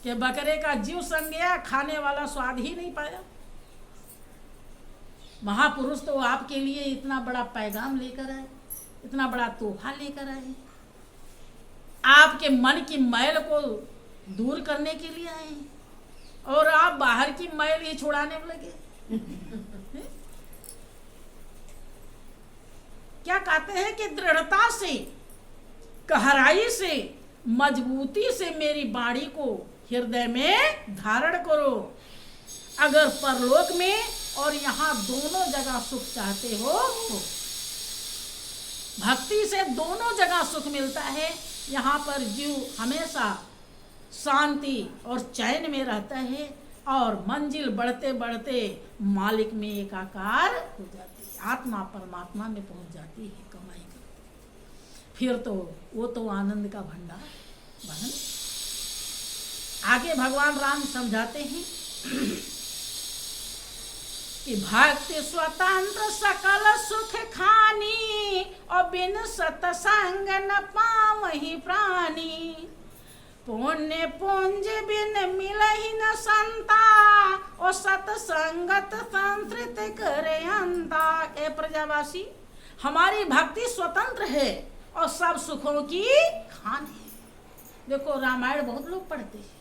कि बकरे का जीव संग गया, खाने वाला स्वाद ही नहीं पाया। महापुरुष तो आपके लिए इतना बड़ा पैगाम लेकर आए, इतना बड़ा तोहफा लेकर आए, आपके मन की मैल को दूर करने के लिए आए, और आप बाहर की मैल ही छुड़ाने में लगे। क्या कहते हैं कि दृढ़ता से, गहराई से, मजबूती से मेरी वाणी को हृदय में धारण करो। अगर परलोक में और यहाँ दोनों जगह सुख चाहते हो तो भक्ति से दोनों जगह सुख मिलता है। यहाँ पर जीव हमेशा शांति और चैन में रहता है, और मंजिल बढ़ते बढ़ते मालिक में एकाकार हो जाती है, आत्मा परमात्मा में पहुंच जाती है कमाई करते। फिर तो वो तो आनंद का भंडार बहन। आगे भगवान राम समझाते हैं कि भक्ति स्वतंत्र सकल सुख खानी, और बिन सतसंग न पावहि प्राणी। पुण्य पुंज बिन मिलहि न संता, और सतसंगत संतृत करे अंता। ए प्रजावासी, हमारी भक्ति स्वतंत्र है और सब सुखों की खान है। देखो रामायण बहुत लोग पढ़ते हैं,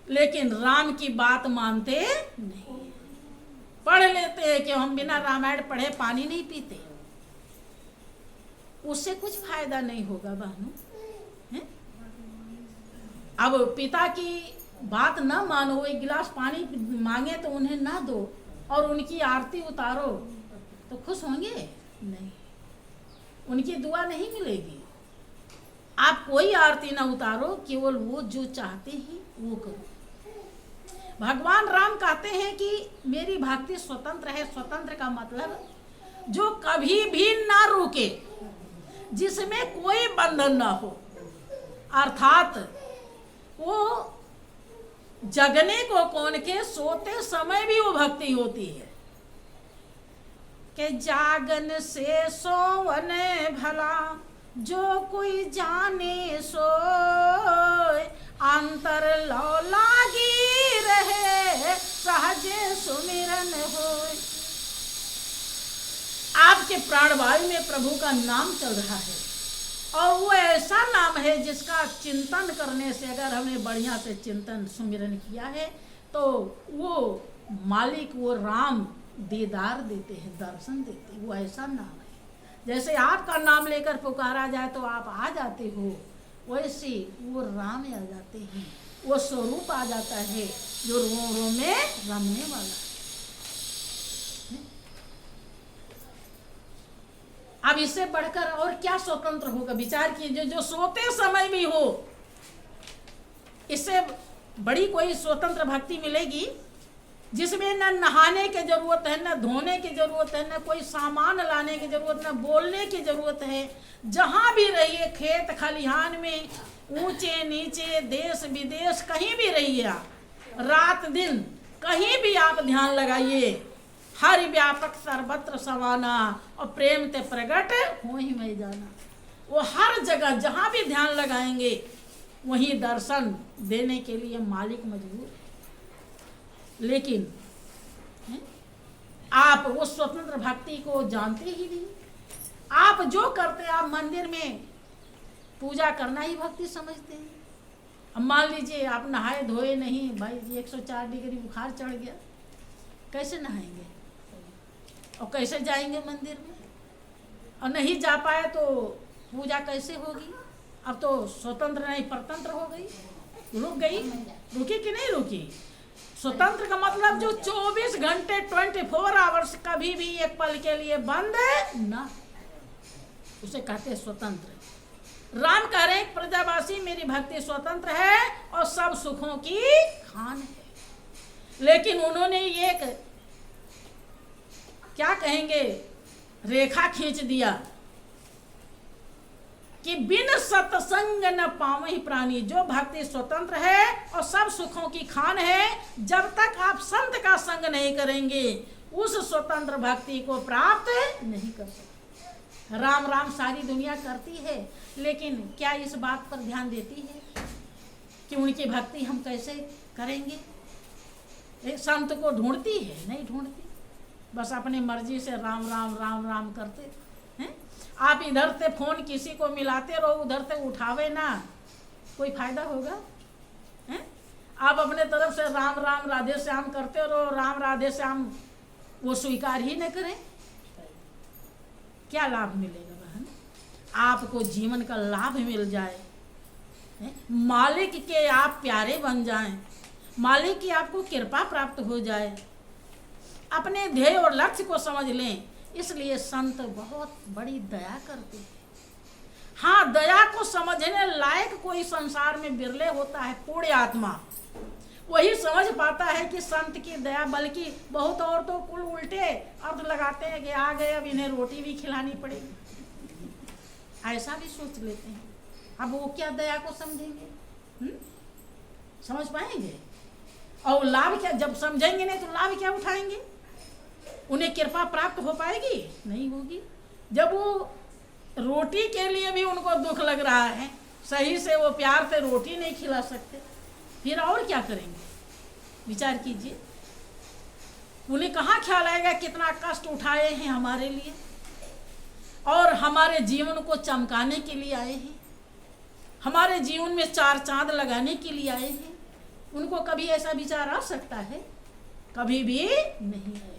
लेकिन राम की बात मानते नहीं। पढ़ लेते हैं कि हम बिना रामायण पढ़े पानी नहीं पीते, उससे कुछ फायदा नहीं होगा बहनों। अब पिता की बात न मानो, एक गिलास पानी मांगे तो उन्हें ना दो, और उनकी आरती उतारो तो खुश होंगे? नहीं, उनकी दुआ नहीं मिलेगी। आप कोई आरती ना उतारो, केवल वो जो चाहते हैं वो करो। भगवान राम कहते हैं कि मेरी भक्ति स्वतंत्र है। स्वतंत्र का मतलब जो कभी भी ना रुके, जिसमें कोई बंधन ना हो, अर्थात वो जगने को कौन के, सोते समय भी वो भक्ति होती है कि जागन से सोवन भला, जो कोई जाने सोए। अंतर लो लागी रहे, सहजे सुमिरन होए। आपके प्राणवायु में प्रभु का नाम चल रहा है, और वो ऐसा नाम है जिसका चिंतन करने से, अगर हमने बढ़िया से चिंतन सुमिरन किया है, तो वो मालिक, वो राम दीदार देते हैं, दर्शन देते हैं। वो ऐसा नाम है, जैसे आपका नाम लेकर पुकारा जाए तो आप आ जाते हो, वैसे वो राम आ जाते हैं। वो स्वरूप आ जाता है जो रो रो में रमने वाला है। अब इससे बढ़कर और क्या स्वतंत्र होगा? विचार कीजिए, जो सोते समय भी हो, इससे बड़ी कोई स्वतंत्र भक्ति मिलेगी जिसमें न नहाने की जरूरत है, न धोने की जरूरत है, न कोई सामान लाने की जरूरत, न बोलने की जरूरत है। जहां भी रहिए, खेत खलिहान में, ऊंचे नीचे, देश विदेश, कहीं भी रहिए आप, रात दिन कहीं भी आप ध्यान लगाइए, हरि व्यापक सर्वत्र समाना, और प्रेम ते प्रगट हो ही मैं जाना। वो हर जगह जहां भी ध्यान लगाएंगे वहीं दर्शन देने के लिए मालिक मजबूर है। लेकिन आप वो स्वतंत्र भक्ति को जानते ही नहीं। आप जो करते हैं, आप मंदिर में पूजा करना ही भक्ति समझते हैं। अब मान लीजिए आप नहाए धोए नहीं, भाई 104 डिग्री बुखार चढ़ गया, कैसे नहाएंगे और कैसे जाएंगे मंदिर में? और नहीं जा पाए तो पूजा कैसे होगी? अब तो स्वतंत्र नहीं, परतंत्र हो गई, रुक गई। रुकी कि नहीं रुकी? स्वतंत्र का मतलब जो 24 घंटे 24 आवर्स कभी भी एक पल के लिए बंद ना, उसे कहते हैं स्वतंत्र। राम कह रहे हैं प्रजावासी, मेरी भक्ति स्वतंत्र है और सब सुखों की खान है। लेकिन उन्होंने एक क्या कहेंगे, रेखा खींच दिया कि बिन सत्संग न पावहि प्राणी। जो भक्ति स्वतंत्र है और सब सुखों की खान है, जब तक आप संत का संग नहीं करेंगे उस स्वतंत्र भक्ति को प्राप्त नहीं कर सकते। राम राम सारी दुनिया करती है, लेकिन क्या इस बात पर ध्यान देती है? कि उनकी भक्ति हम कैसे करेंगे। एक संत को ढूंढती है? नहीं ढूंढती, बस अपनी मर्जी से राम राम राम राम करते हैं। आप इधर से फोन किसी को मिलाते रहो, उधर से उठावे ना, कोई फायदा होगा? हैं? आप अपने तरफ से राम राम राधे श्याम करते रहो, राम राधे श्याम वो स्वीकार ही न करें, क्या लाभ मिलेगा बहन? आपको जीवन का लाभ मिल जाए, मालिक के आप प्यारे बन जाएं, मालिक की आपको कृपा प्राप्त हो जाए, अपने ध्येय और लक्ष्य को समझ लें। इसलिए संत बहुत बड़ी दया करते हैं। हाँ, दया को समझने लायक कोई संसार में बिरले होता है, पुण्य आत्मा वही समझ पाता है कि संत की दया। बल्कि बहुत और तो कुल उल्टे अर्थ लगाते हैं कि आ गए अब इन्हें रोटी भी खिलानी पड़ेगी, ऐसा भी सोच लेते हैं। अब वो क्या दया को समझेंगे? समझ पाएंगे? और लाभ क्या, जब समझेंगे नहीं तो लाभ क्या उठाएंगे? उन्हें कृपा प्राप्त हो पाएगी? नहीं होगी। जब वो रोटी के लिए भी उनको दुख लग रहा है, सही से वो प्यार से रोटी नहीं खिला सकते, फिर और क्या करेंगे? विचार कीजिए। उन्हें कहाँ ख्याल आएगा कितना कष्ट उठाए हैं हमारे लिए और हमारे जीवन को चमकाने के लिए आए हैं, हमारे जीवन में चार चांद लगाने के लिए आए हैं। उनको कभी ऐसा विचार आ सकता है? कभी भी नहीं आएगा।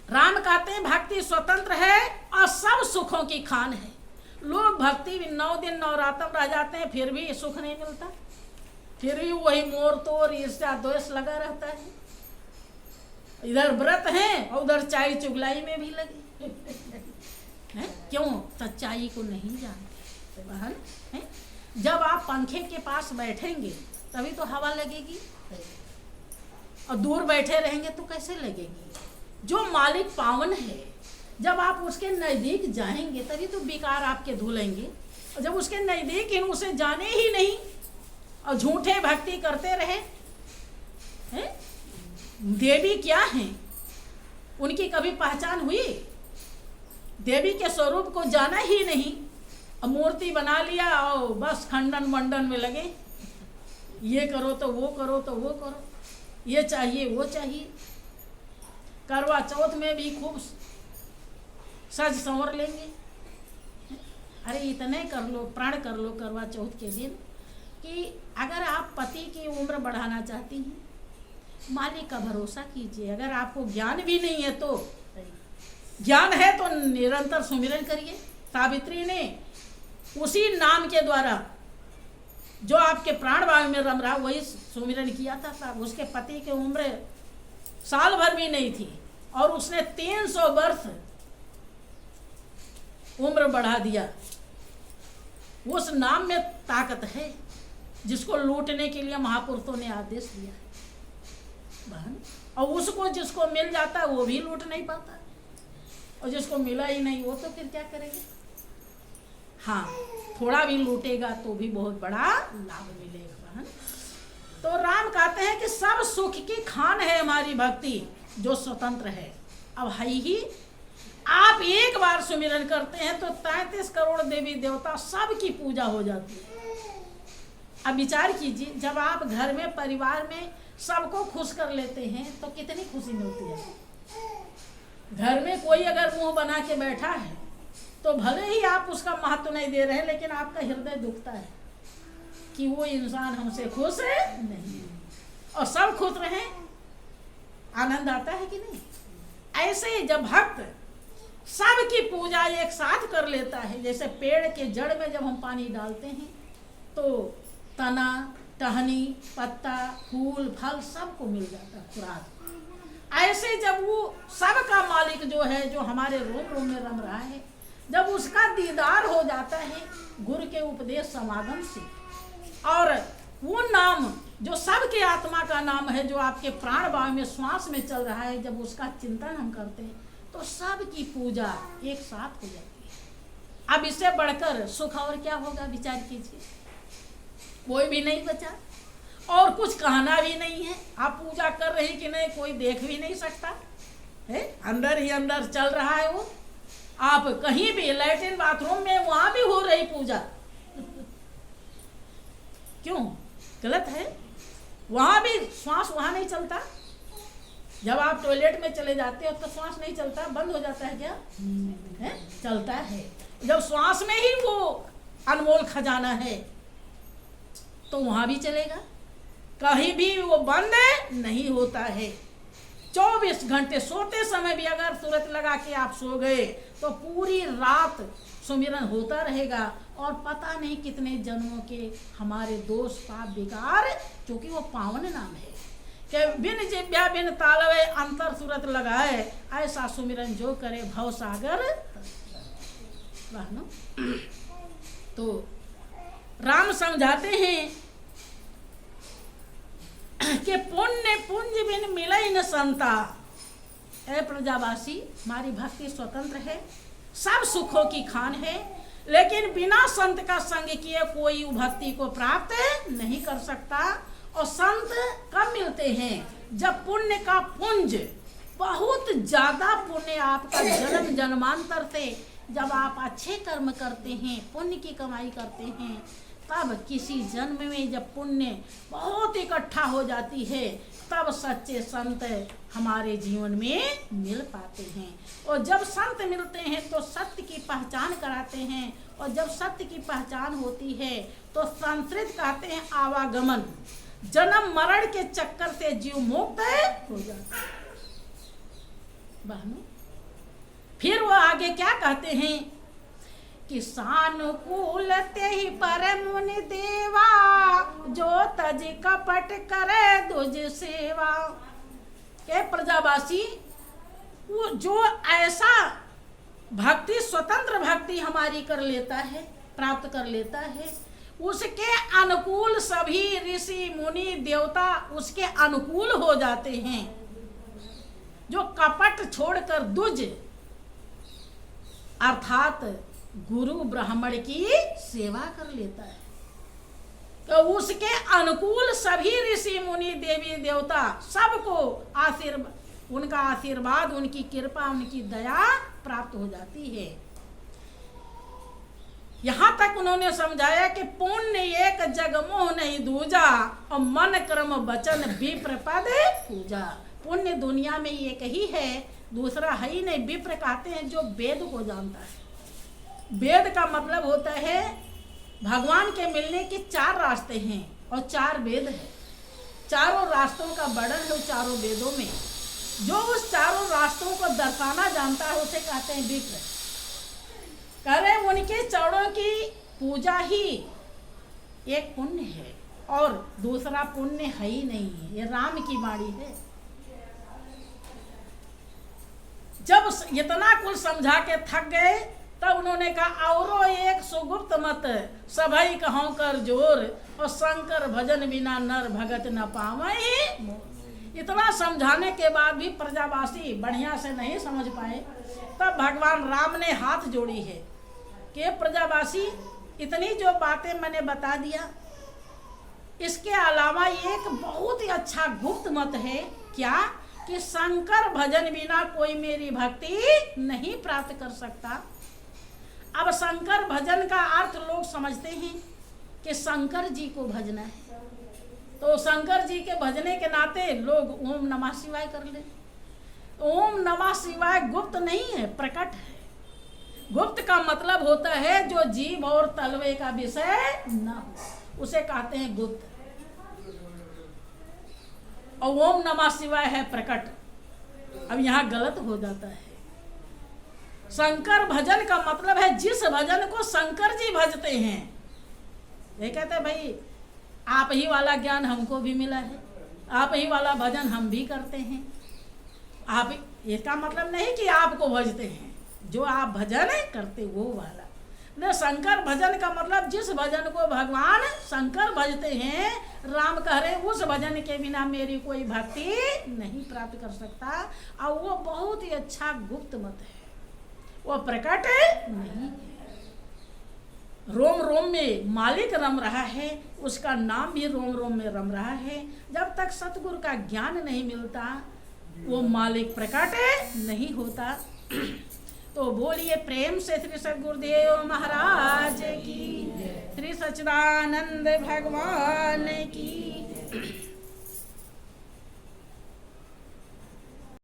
राम कहते हैं भक्ति स्वतंत्र है और सब सुखों की खान है। लोग भक्ति 9 दिन नवरात्र रह जाते हैं, फिर भी सुख नहीं मिलता, फिर भी वही मोर तोड़ ईर्ष्या द्वेष लगा रहता है। इधर व्रत है और उधर चाय चुगलाई में भी लगे हैं। क्यों? सच्चाई को नहीं जानते बहन। है? जब आप पंखे के पास बैठेंगे तभी तो हवा लगेगी, और दूर बैठे रहेंगे तो कैसे लगेगी? जो मालिक पावन है, जब आप उसके नजदीक जाएंगे तभी तो विकार आपके धुलेंगे, और जब उसके नजदीक ही उसे जाने ही नहीं और झूठे भक्ति करते रहे हैं। देवी क्या है? उनकी कभी पहचान हुई? देवी के स्वरूप को जाना ही नहीं, और मूर्ति बना लिया और बस खंडन मंडन में लगे, ये करो तो वो करो तो वो करो, ये चाहिए वो चाहिए। करवा चौथ में भी खूब सज संवर लेंगे। अरे इतने कर लो, प्रण कर लो करवा चौथ के दिन कि अगर आप पति की उम्र बढ़ाना चाहती हैं, मालिक का भरोसा कीजिए। अगर आपको ज्ञान भी नहीं है तो ज्ञान है तो निरंतर सुमिरन करिए। सावित्री ने उसी नाम के द्वारा जो आपके प्राण वायु में रम रहा वही सुमिरन किया था। उसके पति की उम्र साल भर भी नहीं थी और उसने 300 वर्ष उम्र बढ़ा दिया। उस नाम में ताकत है जिसको लूटने के लिए महापुरुषों ने आदेश दिया बहन। और उसको जिसको मिल जाता है वो भी लूट नहीं पाता, और जिसको मिला ही नहीं वो तो फिर क्या करेगा? हाँ, थोड़ा भी लूटेगा तो भी बहुत बड़ा लाभ मिलेगा बहन। तो राम कहते हैं कि सब सुख की खान है हमारी भक्ति जो स्वतंत्र है। अब है ही, आप एक बार सुमिरन करते हैं तो 33 करोड़ देवी देवता सबकी पूजा हो जाती है। अब विचार कीजिए, जब आप घर में परिवार में सबको खुश कर लेते हैं तो कितनी खुशी मिलती है। घर में कोई अगर मुंह बना के बैठा है तो भले ही आप उसका महत्व नहीं दे रहे हैं, लेकिन आपका हृदय दुखता है कि वो इंसान हमसे खुश है नहीं, और सब खुश रहे, आनंद आता है कि नहीं? ऐसे ही जब भक्त सबकी पूजा एक साथ कर लेता है, जैसे पेड़ के जड़ में जब हम पानी डालते हैं तो तना, टहनी, पत्ता, फूल, फल सबको मिल जाता है खुराक। ऐसे जब वो सबका मालिक जो है, जो हमारे रोम रोम में रम रहा है, जब उसका दीदार हो जाता है गुरु के उपदेश समागम से, और वो नाम जो सबके आत्मा का नाम है, जो आपके प्राण वायु में श्वास में चल रहा है, जब उसका चिंतन हम करते हैं तो सबकी पूजा एक साथ हो जाती है। अब इससे बढ़कर सुख और क्या होगा? विचार कीजिए। कोई भी नहीं बचा और कुछ कहना भी नहीं है। आप पूजा कर रही कि नहीं कोई देख भी नहीं सकता है, अंदर ही अंदर चल रहा है वो। आप कहीं भी लैट्रिन बाथरूम में वहां भी हो रही पूजा क्यों गलत है? वहां भी श्वास वहां नहीं चलता। जब आप टॉयलेट में चले जाते हो तो श्वास नहीं चलता, बंद हो जाता है क्या? है? चलता है। जब श्वास में ही वो अनमोल खजाना है तो वहां भी चलेगा, कहीं भी वो बंद नहीं होता है। 24 घंटे सोते समय भी अगर सूरत लगा के आप सो गए तो पूरी रात सुमिरन होता रहेगा और पता नहीं कितने जन्मों के हमारे दोष पाप बेकार, क्योंकि वो पावन नाम है कि बिन जिव्या बिन तालवे अंतर सूरत लगाए, ऐसा सुमिरन जो करे भव सागर। तो राम समझाते हैं कि पुण्य पुंज बिन मिले न संता। ए प्रजावासी, हमारी भक्ति स्वतंत्र है, सब सुखों की खान है, लेकिन बिना संत का संग किए कोई भक्ति को प्राप्त नहीं कर सकता। और संत कब मिलते हैं? जब पुण्य का पुंज, बहुत ज्यादा पुण्य आपका जन्म जन्मांतर से जब आप अच्छे कर्म करते हैं, पुण्य की कमाई करते हैं, तब किसी जन्म में जब पुण्य बहुत इकट्ठा हो जाती है, तब सच्चे संत हमारे जीवन में मिल पाते हैं। और जब संत मिलते हैं तो सत्य की पहचान कराते हैं, और जब सत्य की पहचान होती है तो संस्कृत कहते हैं आवागमन, जन्म मरण के चक्कर से जीव मुक्त हो जाता है। बहनों, फिर वो आगे क्या कहते हैं कि सानुकूल ते ही परम मुनि देवा, जो तज कपट करे दुज सेवा। के प्रजावासी, वो जो ऐसा भक्ति स्वतंत्र भक्ति हमारी कर लेता है, प्राप्त कर लेता है, उसके अनुकूल सभी ऋषि मुनि देवता उसके अनुकूल हो जाते हैं। जो कपट छोड़कर दुज अर्थात गुरु ब्राह्मण की सेवा कर लेता है, तो उसके अनुकूल सभी ऋषि मुनि देवी देवता सबको उनका आशीर्वाद, उनकी कृपा, उनकी दया प्राप्त हो जाती है। यहाँ तक उन्होंने समझाया कि पुण्य एक जगमोह नहीं दूजा, और मन कर्म वचन विप्र पद पूजा। पुण्य दुनिया में एक ही है, दूसरा है ही नहीं। विप्र कहते हैं जो वेद को जानता है। वेद का मतलब होता है भगवान के मिलने के 4 रास्ते हैं और 4 वेद हैं। चारों रास्तों का वर्णन है चारों वेदों में। जो उस चारों रास्तों को दर्शाना जानता है उसे कहते हैं विप्र। कह रहे उनके चरणों की पूजा ही एक पुण्य है और दूसरा पुण्य है ही नहीं है। ये राम की वाणी है। जब इतना कुल समझा के थक गए तब उन्होंने कहा औरो एक सुगुप्त मत सभई कहूं कर जोर, और शंकर भजन बिना नर भगत न पावई। इतना समझाने के बाद भी प्रजावासी बढ़िया से नहीं समझ पाए। तब भगवान राम ने हाथ जोड़ी है कि प्रजावासी, इतनी जो बातें मैंने बता दिया, इसके अलावा एक बहुत ही अच्छा गुप्त मत है। क्या? कि शंकर भजन बिना कोई मेरी भक्ति नहीं प्राप्त कर सकता। अब शंकर भजन का अर्थ लोग समझते हैं कि शंकर जी को भजना है, तो शंकर जी के भजने के नाते लोग ओम नमः शिवाय कर ले। ओम नमः शिवाय गुप्त नहीं है, प्रकट है। गुप्त का मतलब होता है जो जीव और तलवे का विषय न हो, उसे कहते हैं गुप्त। और ओम नमः शिवाय है प्रकट। अब यहाँ गलत हो जाता है। शंकर भजन का मतलब है जिस भजन को शंकर जी भजते हैं। ये कहते हैं भाई आप ही वाला ज्ञान हमको भी मिला है, आप ही वाला भजन हम भी करते हैं। आप, इसका मतलब नहीं कि आपको भजते हैं, जो आप भजन करते वो वाला न। शंकर भजन का मतलब जिस भजन को भगवान शंकर भजते हैं, राम कह रहे उस भजन के बिना मेरी कोई भक्ति नहीं प्राप्त कर सकता। और वो बहुत ही अच्छा गुप्त मत है, वो प्रकट नहीं है। रोम रोम में मालिक रम रहा है, उसका नाम भी रोम रोम में रम रहा है। जब तक सतगुरु का ज्ञान नहीं मिलता वो मालिक प्रकट नहीं होता। तो बोलिए प्रेम से श्री सद्गुरुदेव महाराज की, श्री सच्चिदानंद भगवान की।